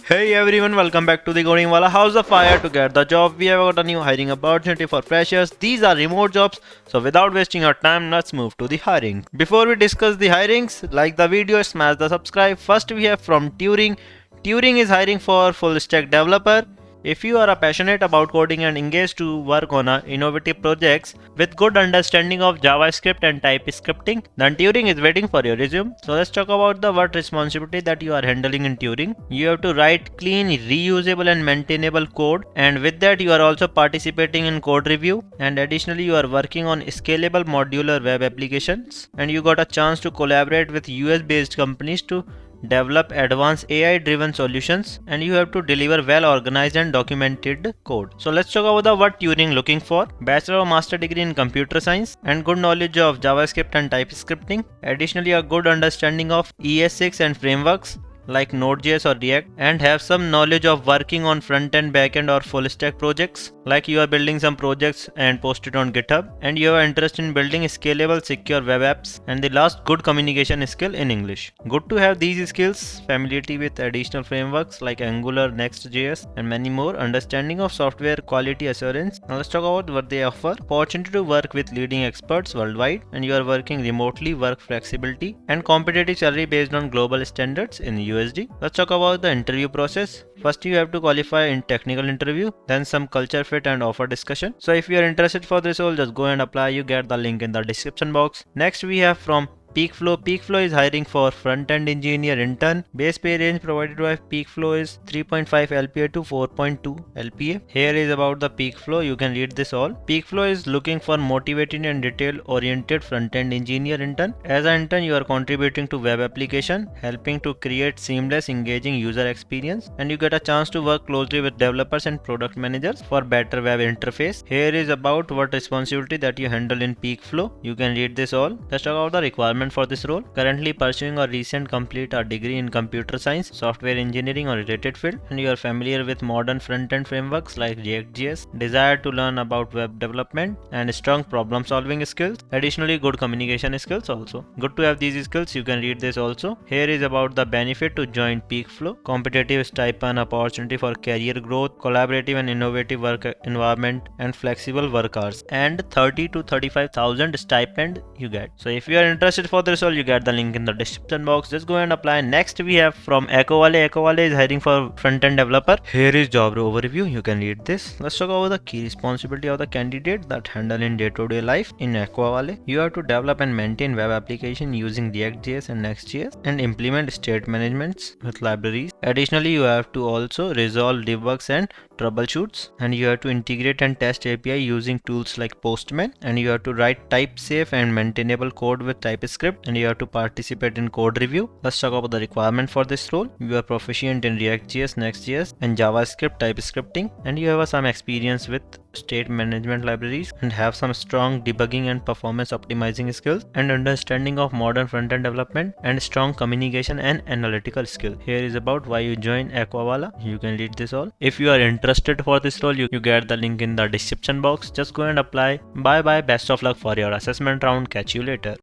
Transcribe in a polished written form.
Hey everyone, welcome back to the Coding Wallah. How's the fire to get the job? We have got a new hiring opportunity for freshers. These are remote jobs, so without wasting your time, let's move to the hiring. Before we discuss the hirings, like the video, smash the subscribe. First we have from Turing. Turing is hiring for full stack developer. If you are passionate about coding and engaged to work on innovative projects with good understanding of JavaScript and typescripting, then Turing is waiting for your resume. So let's talk about the what responsibility that you are handling in Turing. You have to write clean, reusable and maintainable code, and with that you are also participating in code review, and additionally you are working on scalable modular web applications, and you got a chance to collaborate with US based companies to develop advanced AI driven solutions, and you have to deliver well organized and documented code. So let's talk about the what Turing looking for. Bachelor or master degree in computer science and good knowledge of JavaScript and typescripting. Additionally, a good understanding of ES6 and frameworks like Node.js or React, and have some knowledge of working on front-end, back-end or full-stack projects, like you are building some projects and post it on GitHub, and you have interest in building scalable, secure web apps, and the last, good communication skill in English. Good to have these skills, familiarity with additional frameworks like Angular, Next.js, and many more, understanding of software quality assurance. Now let's talk about what they offer. Opportunity to work with leading experts worldwide, and you are working remotely, work flexibility, and competitive salary based on global standards in USD. Let's talk about the interview process. First you have to qualify in technical interview, then some culture fit and offer discussion. So if you are interested for this role, just go and apply. You get the link in the description box. Next we have from Peakflo. Peakflo is hiring for front-end engineer intern. Base pay range provided by Peakflo is 3.5 LPA to 4.2 LPA. Here is about the Peakflo. You can read this all. Peakflo is looking for motivated and detail-oriented front-end engineer intern. As an intern, you are contributing to web application, helping to create seamless, engaging user experience, and you get a chance to work closely with developers and product managers for better web interface. Here is about what responsibility that you handle in Peakflo. You can read this all. Let's talk about the requirement for this role. Currently pursuing or recent complete a degree in computer science, software engineering or related field, and you are familiar with modern front-end frameworks like React.js, desire to learn about web development, and strong problem solving skills. Additionally, good communication skills also. Good to have these skills. You can read this also. Here is about the benefit to join Peakflo. Competitive stipend, opportunity for career growth, collaborative and innovative work environment, and flexible work hours, and 30 to 35,000 stipend you get. So if you are interested for this role, you get the link in the description box. Just go and apply. Next we have from Acowale. Acowale is hiring for front-end developer. Here is job overview. You can read this. Let's talk about the key responsibility of the candidate that handle in day-to-day life in Acowale. You have to develop and maintain web application using React.js and Next.js, and implement state managements with libraries. Additionally, you have to also resolve debugs and troubleshoots, and you have to integrate and test API using tools like Postman, and you have to write type safe and maintainable code with TypeScript, and you have to participate in code review. Let's talk about the requirement for this role. You are proficient in React.js, Next.js, and JavaScript typescripting, and you have some experience with state management libraries, and have some strong debugging and performance optimizing skills, and understanding of modern front-end development, and strong communication and analytical skill. Here is about why you join Acowale. You can read this all. If you are interested for this role, you get the link in the description box. Just go and apply. Bye bye. Best of luck for your assessment round. Catch you later.